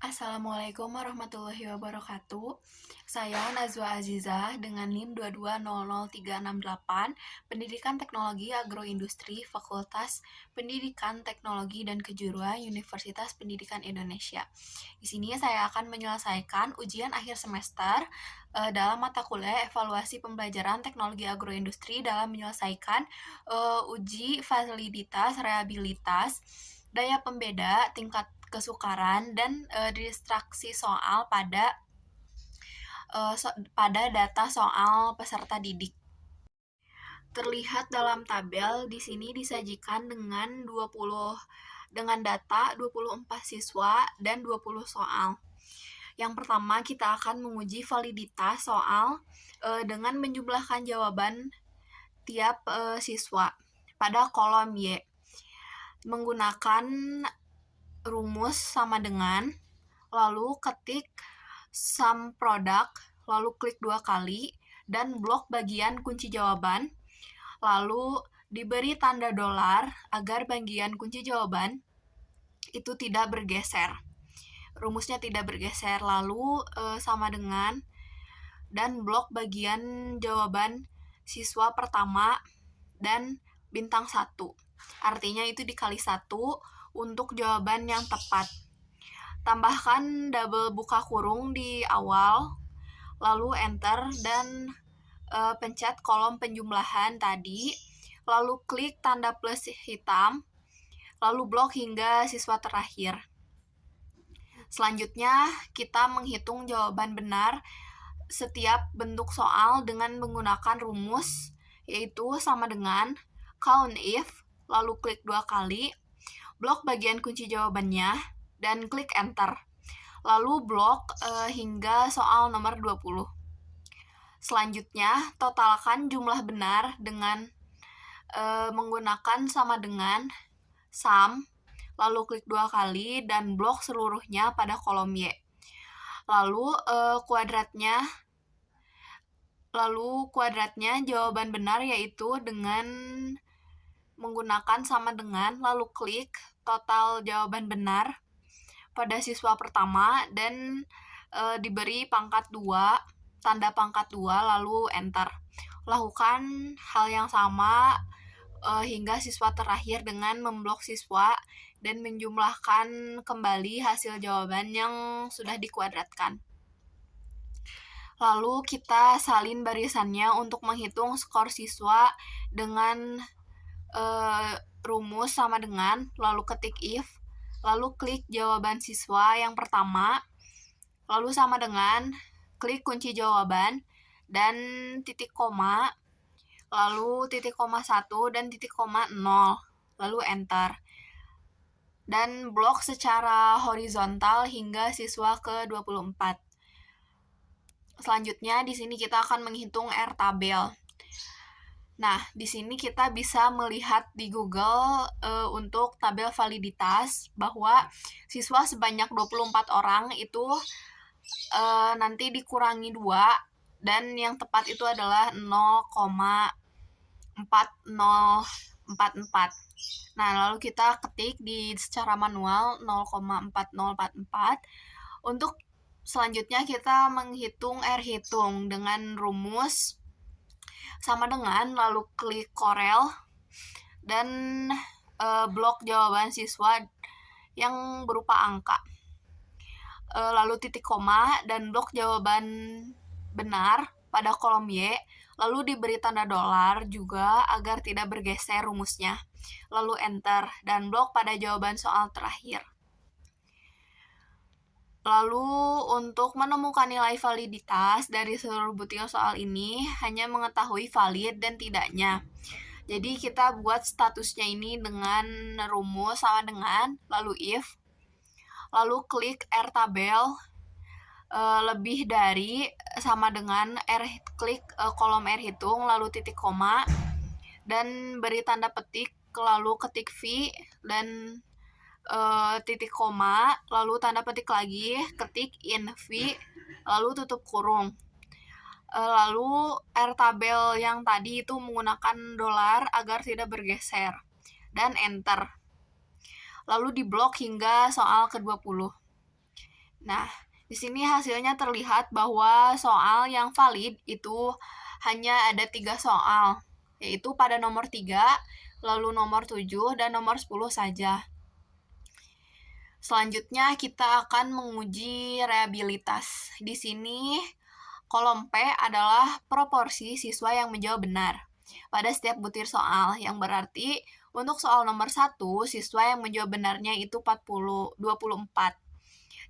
Assalamualaikum warahmatullahi wabarakatuh. Saya Nazwa Azizah dengan NIM 2200368, Pendidikan Teknologi Agroindustri, Fakultas Pendidikan Teknologi dan Kejuruan Universitas Pendidikan Indonesia. Di sini saya akan menyelesaikan ujian akhir semester dalam mata kuliah evaluasi pembelajaran teknologi agroindustri dalam menyelesaikan uji validitas, reliabilitas, daya pembeda, tingkat kesukaran, dan distraksi soal pada data soal peserta didik. Terlihat dalam tabel di sini disajikan dengan data 24 siswa dan 20 soal. Yang pertama, kita akan menguji validitas soal dengan menjumlahkan jawaban tiap siswa pada kolom Y menggunakan rumus sama dengan, lalu ketik sum product, lalu klik 2 kali, dan blok bagian kunci jawaban, lalu diberi tanda dolar agar bagian kunci jawaban itu tidak bergeser. Rumusnya tidak bergeser, lalu sama dengan, dan blok bagian jawaban siswa pertama dan bintang 1. Artinya itu dikali 1 untuk jawaban yang tepat. Tambahkan double buka kurung di awal, lalu enter, dan pencet kolom penjumlahan tadi, lalu klik tanda plus hitam, lalu blok hingga siswa terakhir. Selanjutnya, kita menghitung jawaban benar setiap bentuk soal dengan menggunakan rumus, yaitu sama dengan count if, lalu klik 2 kali, blok bagian kunci jawabannya, dan klik enter. Lalu blok hingga soal nomor 20. Selanjutnya, totalkan jumlah benar dengan menggunakan sama dengan sum, lalu klik 2 kali, dan blok seluruhnya pada kolom Y. Lalu kuadratnya jawaban benar yaitu dengan menggunakan sama dengan, lalu klik total jawaban benar pada siswa pertama, dan diberi pangkat 2, tanda pangkat 2, lalu enter. Lakukan hal yang sama hingga siswa terakhir dengan memblok siswa dan menjumlahkan kembali hasil jawaban yang sudah dikuadratkan. Lalu kita salin barisannya untuk menghitung skor siswa dengan rumus sama dengan, lalu ketik if, lalu klik jawaban siswa yang pertama, lalu sama dengan, klik kunci jawaban, dan titik koma, lalu titik koma 1 dan titik koma 0, lalu enter. Dan blok secara horizontal hingga siswa ke-24. Selanjutnya, di sini kita akan menghitung R tabel. Nah, di sini kita bisa melihat di Google untuk tabel validitas bahwa siswa sebanyak 24 orang itu nanti dikurangi 2, dan yang tepat itu adalah 0,4044. Nah, lalu kita ketik secara manual 0,4044. Untuk selanjutnya kita menghitung R hitung dengan rumus sama dengan, lalu klik Corel, dan blok jawaban siswa yang berupa angka. Lalu titik koma, dan blok jawaban benar pada kolom Y, lalu diberi tanda dolar juga agar tidak bergeser rumusnya. Lalu enter, dan blok pada jawaban soal terakhir. Lalu untuk menemukan nilai validitas dari seluruh butir soal ini hanya mengetahui valid dan tidaknya. Jadi kita buat statusnya ini dengan rumus sama dengan, lalu if, lalu klik R tabel, lebih dari sama dengan klik kolom R hitung, lalu titik koma, dan beri tanda petik, lalu ketik V, dan titik koma, lalu tanda petik lagi, ketik in V, lalu tutup kurung. Lalu R tabel yang tadi itu menggunakan dolar agar tidak bergeser, dan enter. Lalu diblok hingga soal ke-20. Nah, di sini hasilnya terlihat bahwa soal yang valid itu hanya ada 3 soal, yaitu pada nomor 3, lalu nomor 7, dan nomor 10 saja. Selanjutnya kita akan menguji reliabilitas. Di sini kolom P adalah proporsi siswa yang menjawab benar pada setiap butir soal, yang berarti untuk soal nomor 1, siswa yang menjawab benarnya itu 24.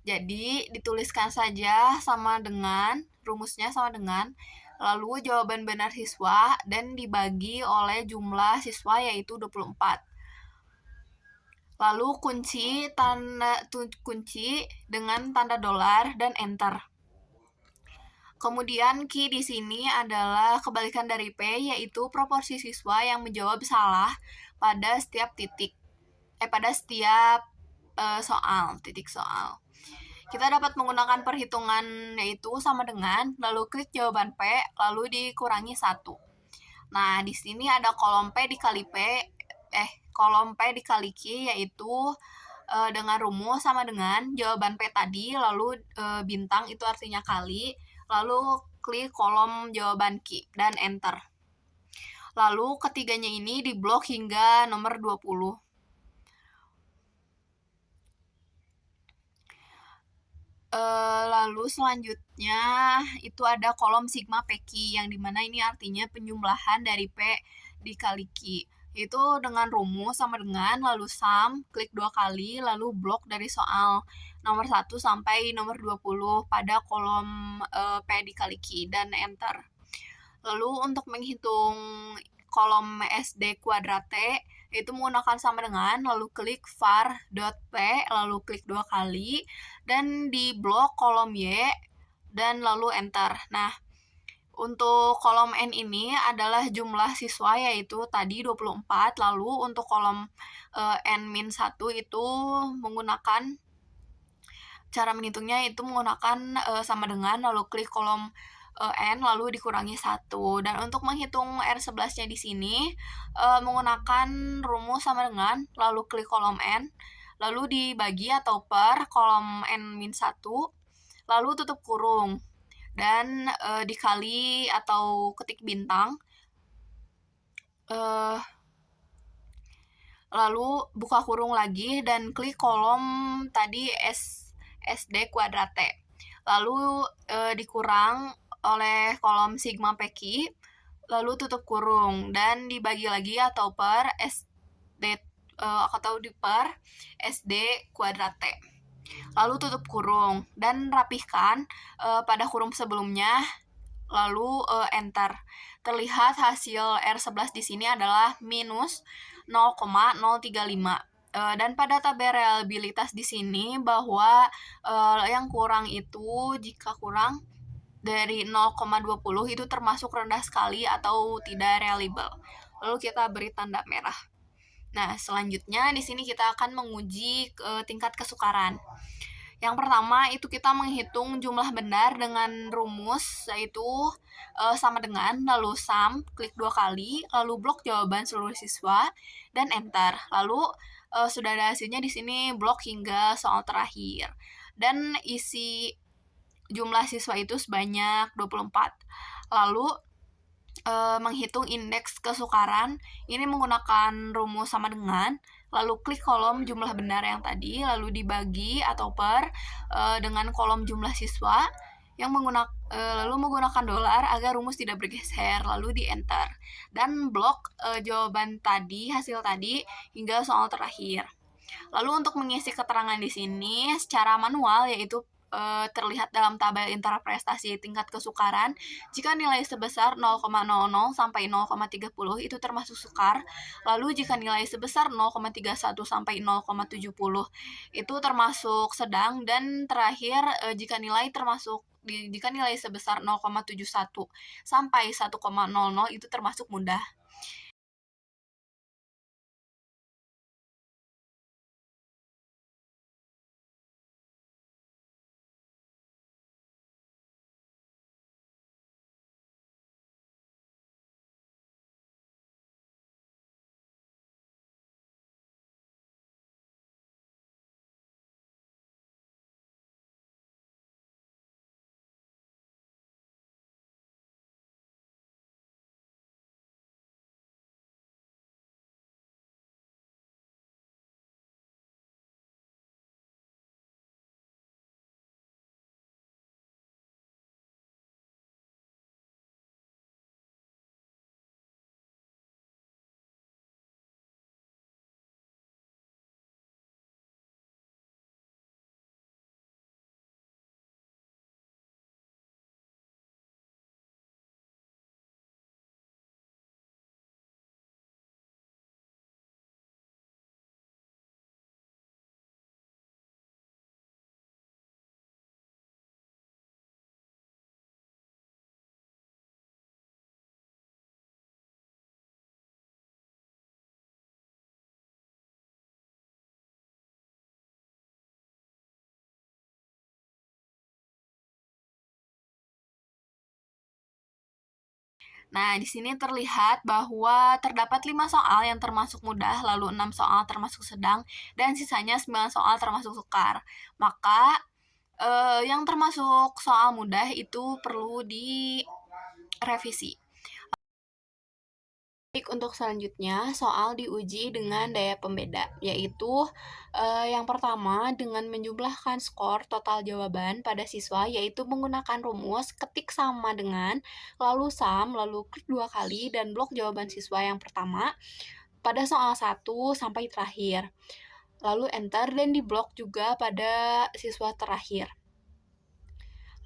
Jadi, dituliskan saja sama dengan, rumusnya sama dengan, lalu jawaban benar siswa, dan dibagi oleh jumlah siswa yaitu 24. Lalu kunci dengan tanda dolar dan enter. Kemudian Q di sini adalah kebalikan dari P, yaitu proporsi siswa yang menjawab salah pada setiap soal, titik soal. Kita dapat menggunakan perhitungan yaitu sama dengan, lalu klik jawaban P, lalu dikurangi 1. Nah, di sini ada kolom P dikali Q, yaitu dengan rumus sama dengan jawaban P tadi, lalu bintang itu artinya kali, lalu klik kolom jawaban Q dan enter. Lalu ketiganya ini diblok hingga nomor 20. Lalu selanjutnya itu ada kolom sigma PQ, yang dimana ini artinya penjumlahan dari P dikali Q. Itu dengan rumus sama dengan, lalu sum, klik 2 kali, lalu blok dari soal nomor 1 sampai nomor 20 pada kolom P dikali Q, dan enter. Lalu untuk menghitung kolom SD kuadrat T, itu menggunakan sama dengan, lalu klik var.p, lalu klik 2 kali, dan di blok kolom Y, dan lalu enter. Nah, untuk kolom N ini adalah jumlah siswa, yaitu tadi 24, lalu untuk kolom N-1 itu menggunakan, cara menghitungnya itu menggunakan sama dengan, lalu klik kolom N, lalu dikurangi 1. Dan untuk menghitung R11-nya di sini, menggunakan rumus sama dengan, lalu klik kolom N, lalu dibagi atau per kolom N-1, lalu tutup kurung, dan dikali atau ketik bintang, lalu buka kurung lagi, dan klik kolom tadi SD kuadrat T. Lalu dikurang oleh kolom sigma PQ, lalu tutup kurung, dan dibagi lagi atau per SD kuadrat T. Lalu tutup kurung, dan rapihkan pada kurung sebelumnya, lalu enter. Terlihat hasil R11 di sini adalah minus 0,035. Dan pada tabel reliabilitas di sini bahwa yang kurang itu, jika kurang dari 0,20 itu termasuk rendah sekali atau tidak reliable. Lalu kita beri tanda merah. Nah, selanjutnya di sini kita akan menguji tingkat kesukaran. Yang pertama itu kita menghitung jumlah benar dengan rumus, yaitu sama dengan, lalu sum, klik 2 kali, lalu blok jawaban seluruh siswa, dan enter. Lalu sudah ada hasilnya di sini, blok hingga soal terakhir. Dan isi jumlah siswa itu sebanyak 24. Lalu menghitung indeks kesukaran, ini menggunakan rumus sama dengan, lalu klik kolom jumlah benar yang tadi, lalu dibagi atau per dengan kolom jumlah siswa, yang lalu menggunakan dolar agar rumus tidak bergeser, lalu di enter, dan blok jawaban tadi, hasil tadi, hingga soal terakhir. Lalu untuk mengisi keterangan di sini secara manual, yaitu terlihat dalam tabel interpretasi tingkat kesukaran, jika nilai sebesar 0,00 sampai 0,30 itu termasuk sukar, lalu jika nilai sebesar 0,31 sampai 0,70 itu termasuk sedang, dan terakhir jika nilai sebesar 0,71 sampai 1,00 itu termasuk mudah. Nah, di sini terlihat bahwa terdapat 5 soal yang termasuk mudah, lalu 6 soal termasuk sedang, dan sisanya 9 soal termasuk sukar. Maka, yang termasuk soal mudah itu perlu direvisi. Baik, untuk selanjutnya soal diuji dengan daya pembeda, yaitu yang pertama dengan menjumlahkan skor total jawaban pada siswa, yaitu menggunakan rumus ketik sama dengan, lalu sum, lalu klik 2 kali, dan blok jawaban siswa yang pertama pada soal 1 sampai terakhir. Lalu enter dan diblok juga pada siswa terakhir.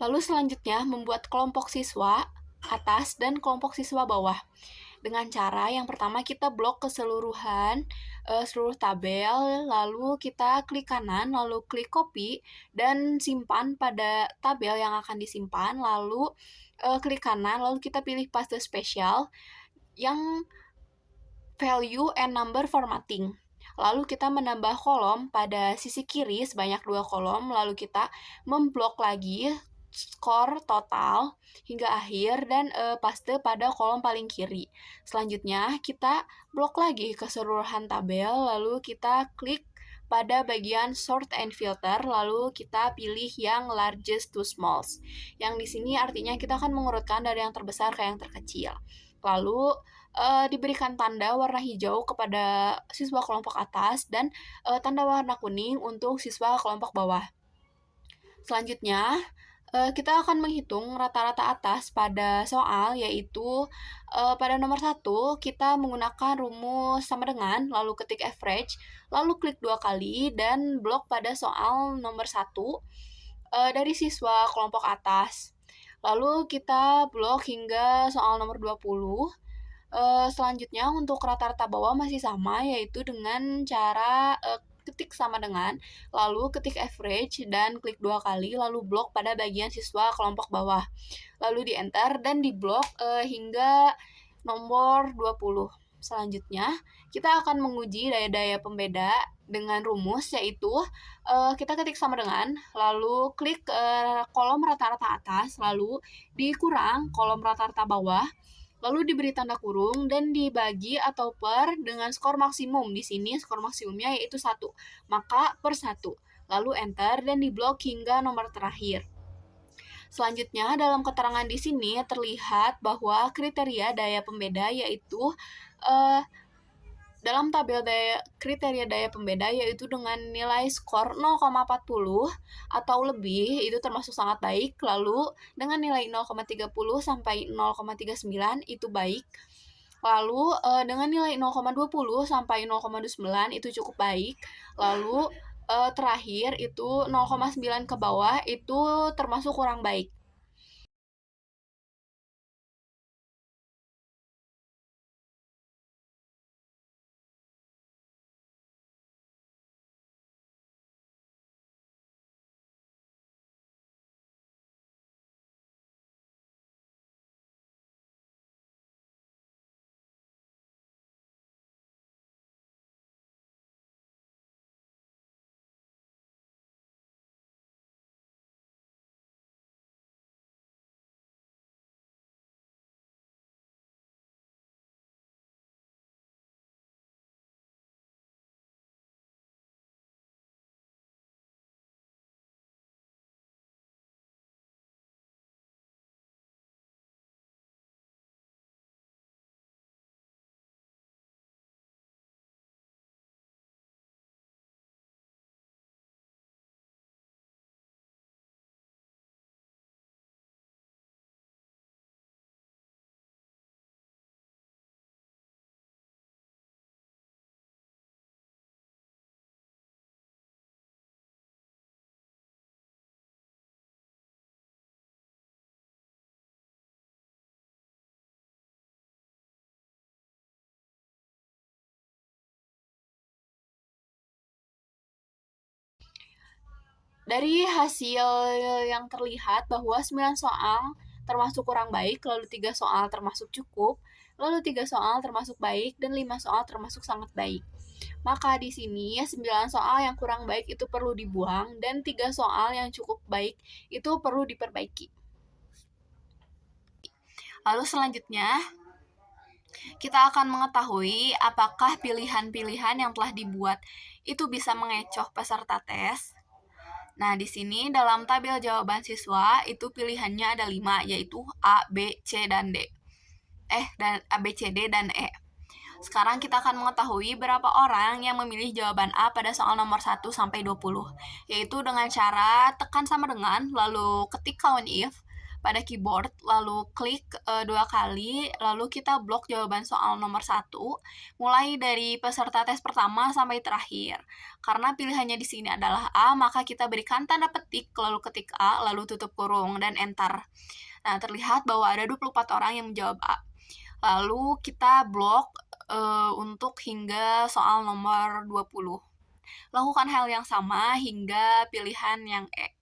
Lalu selanjutnya membuat kelompok siswa atas dan kelompok siswa bawah. Dengan cara yang pertama kita blok keseluruhan seluruh tabel, lalu kita klik kanan, lalu klik copy dan simpan pada tabel yang akan disimpan, lalu klik kanan, lalu kita pilih paste spesial yang value and number formatting. Lalu kita menambah kolom pada sisi kiri sebanyak 2 kolom, lalu kita memblok lagi skor total hingga akhir dan paste pada kolom paling kiri. Selanjutnya kita blok lagi keseluruhan tabel, lalu kita klik pada bagian sort and filter, lalu kita pilih yang largest to smalls. Yang di sini artinya kita akan mengurutkan dari yang terbesar ke yang terkecil. Lalu diberikan tanda warna hijau kepada siswa kelompok atas dan tanda warna kuning untuk siswa kelompok bawah. Selanjutnya, kita akan menghitung rata-rata atas pada soal, yaitu pada nomor 1 kita menggunakan rumus sama dengan, lalu ketik average, lalu klik 2 kali, dan blok pada soal nomor 1 dari siswa kelompok atas. Lalu kita blok hingga soal nomor 20. Selanjutnya untuk rata-rata bawah masih sama, yaitu dengan cara ketik sama dengan, lalu ketik average dan klik 2 kali, lalu blok pada bagian siswa kelompok bawah. Lalu di enter dan di blok hingga nomor 20. Selanjutnya, kita akan menguji daya-daya pembeda dengan rumus, yaitu kita ketik sama dengan, lalu klik kolom rata-rata atas, lalu dikurang kolom rata-rata bawah, lalu diberi tanda kurung dan dibagi atau per dengan skor maksimum. Di sini skor maksimumnya yaitu 1, maka per 1. Lalu enter dan diblok hingga nomor terakhir. Selanjutnya, dalam keterangan di sini terlihat bahwa kriteria daya pembeda yaitu dalam tabel kriteria daya pembeda yaitu dengan nilai skor 0,40 atau lebih itu termasuk sangat baik, lalu dengan nilai 0,30 sampai 0,39 itu baik, lalu dengan nilai 0,20 sampai 0,29 itu cukup baik, lalu terakhir itu 0,9 ke bawah itu termasuk kurang baik. Dari hasil yang terlihat bahwa 9 soal termasuk kurang baik, lalu 3 soal termasuk cukup, lalu 3 soal termasuk baik, dan 5 soal termasuk sangat baik. Maka di sini 9 soal yang kurang baik itu perlu dibuang dan 3 soal yang cukup baik itu perlu diperbaiki. Lalu selanjutnya, kita akan mengetahui apakah pilihan-pilihan yang telah dibuat itu bisa mengecoh peserta tes. Nah, di sini dalam tabel jawaban siswa itu pilihannya ada 5, yaitu A, B, C, dan D. Dan A, B, C, D, dan E. Sekarang kita akan mengetahui berapa orang yang memilih jawaban A pada soal nomor 1 sampai 20, yaitu dengan cara tekan sama dengan, lalu ketik count if pada keyboard, lalu klik 2 kali, lalu kita blok jawaban soal nomor 1, mulai dari peserta tes pertama sampai terakhir. Karena pilihannya di sini adalah A, maka kita berikan tanda petik, lalu ketik A, lalu tutup kurung, dan enter. Nah, terlihat bahwa ada 24 orang yang menjawab A. Lalu kita blok untuk hingga soal nomor 20. Lakukan hal yang sama hingga pilihan yang E.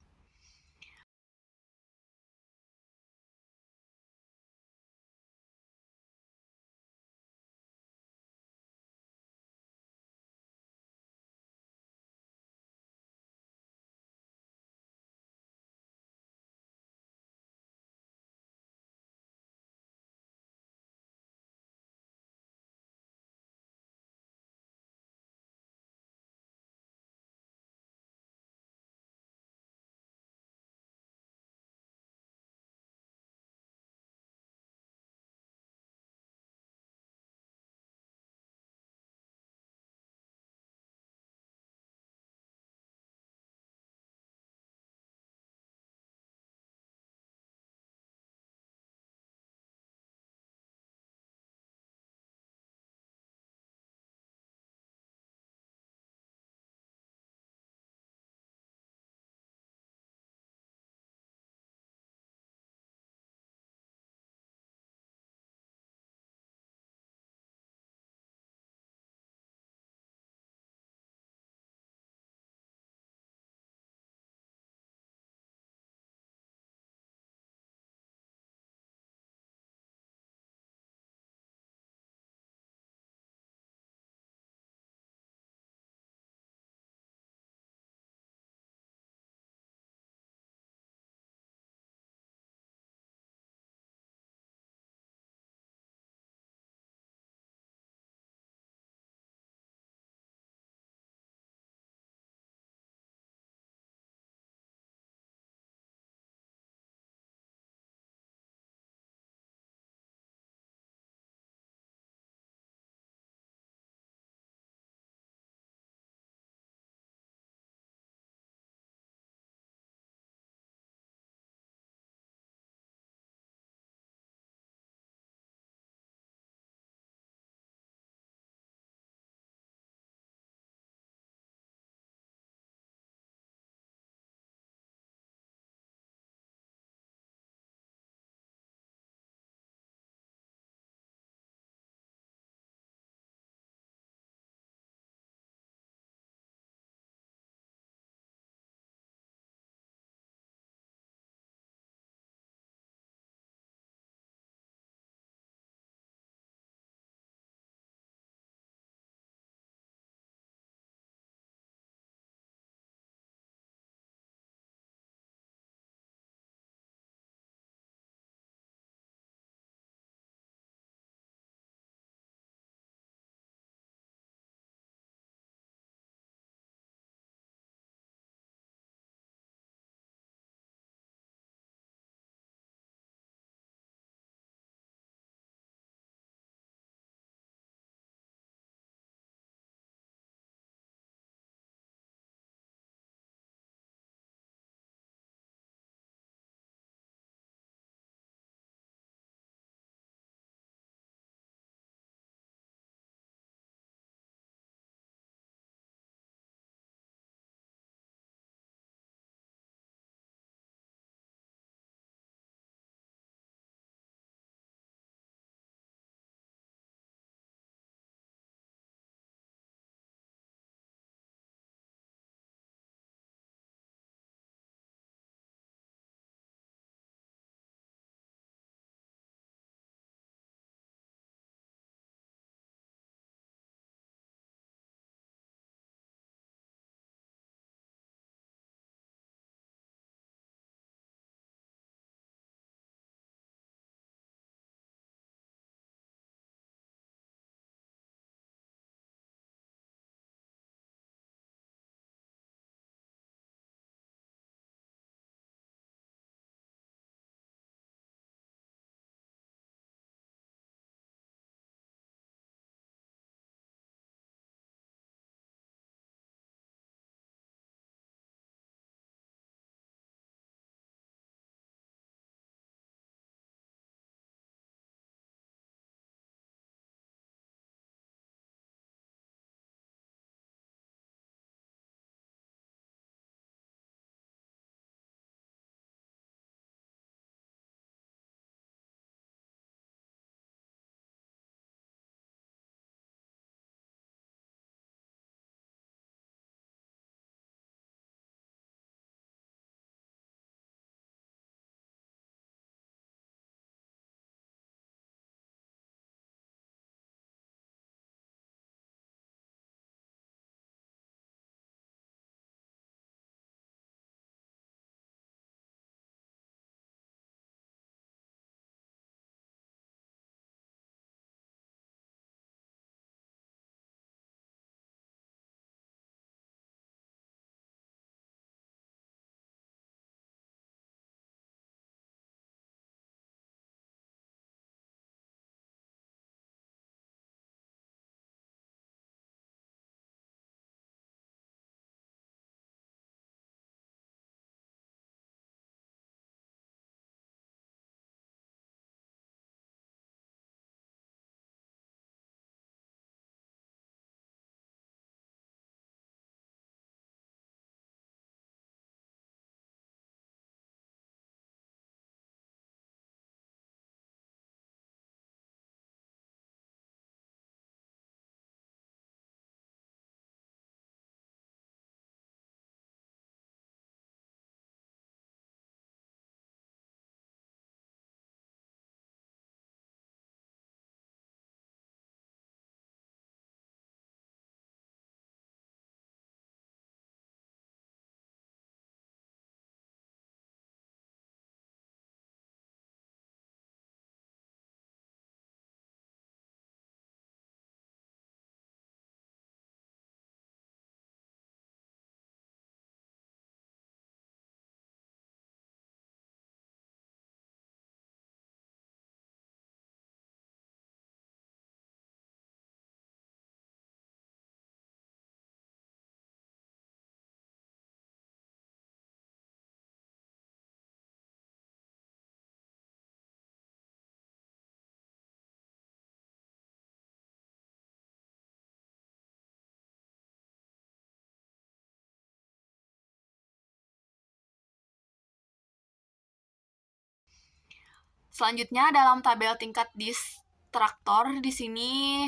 Selanjutnya dalam tabel tingkat distraktor di sini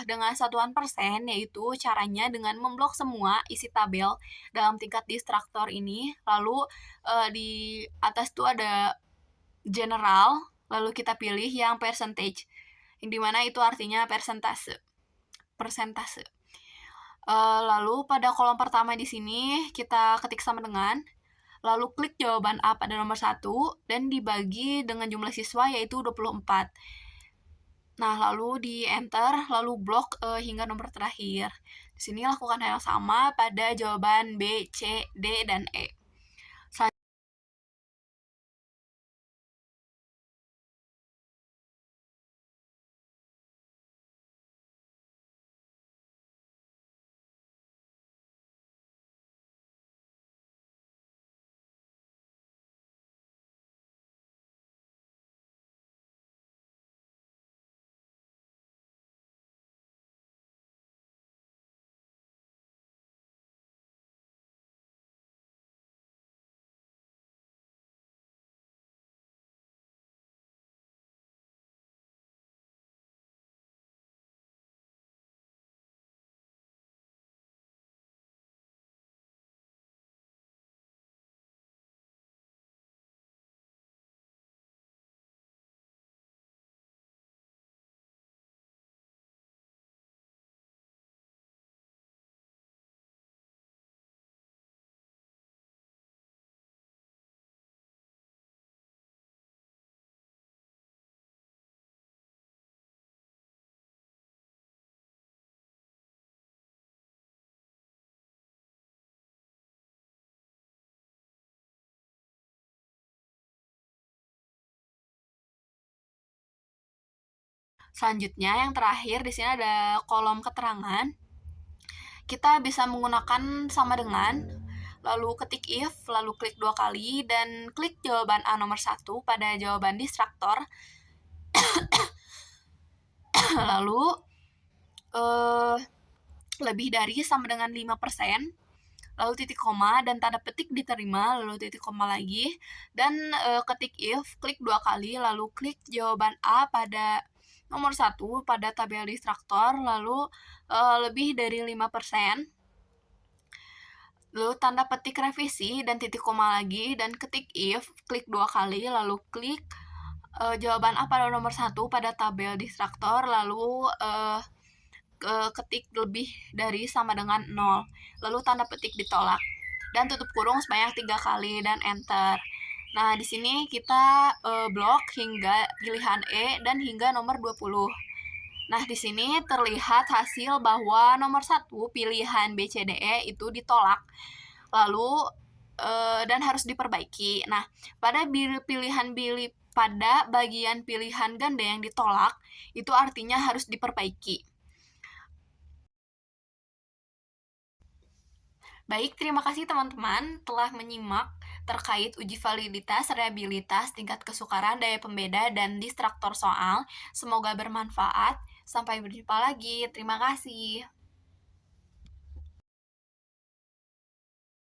dengan satuan persen, yaitu caranya dengan memblok semua isi tabel dalam tingkat distraktor ini. Lalu di atas itu ada general, lalu kita pilih yang percentage, yang dimana itu artinya persentase. Lalu pada kolom pertama di sini kita ketik sama dengan, lalu klik jawaban A pada nomor 1 dan dibagi dengan jumlah siswa yaitu 24. Nah, lalu di enter, lalu blok hingga nomor terakhir. Di sini lakukan hal yang sama pada jawaban B, C, D, dan E. Selanjutnya yang terakhir di sini ada kolom keterangan. Kita bisa menggunakan sama dengan, lalu ketik if, lalu klik 2 kali dan klik jawaban A nomor 1 pada jawaban distraktor. Lalu lebih dari sama dengan 5%, lalu titik koma dan tanda petik diterima, lalu titik koma lagi, dan ketik if, klik 2 kali, lalu klik jawaban A pada nomor 1 pada tabel distraktor, lalu lebih dari 5%, lalu tanda petik revisi dan titik koma lagi, dan ketik if, klik 2 kali, lalu klik jawaban A pada nomor 1 pada tabel distraktor, lalu ketik lebih dari sama dengan 0, lalu tanda petik ditolak, dan tutup kurung sebanyak 3 kali, dan enter. Nah, di sini kita blok hingga pilihan E dan hingga nomor 20. Nah, di sini terlihat hasil bahwa nomor 1 pilihan B, C, D, E itu ditolak, lalu dan harus diperbaiki. Nah, pada bagian pilihan ganda yang ditolak, itu artinya harus diperbaiki. Baik, terima kasih teman-teman telah menyimak terkait uji validitas, reliabilitas, tingkat kesukaran, daya pembeda, dan distraktor soal. Semoga bermanfaat. Sampai berjumpa lagi. Terima kasih.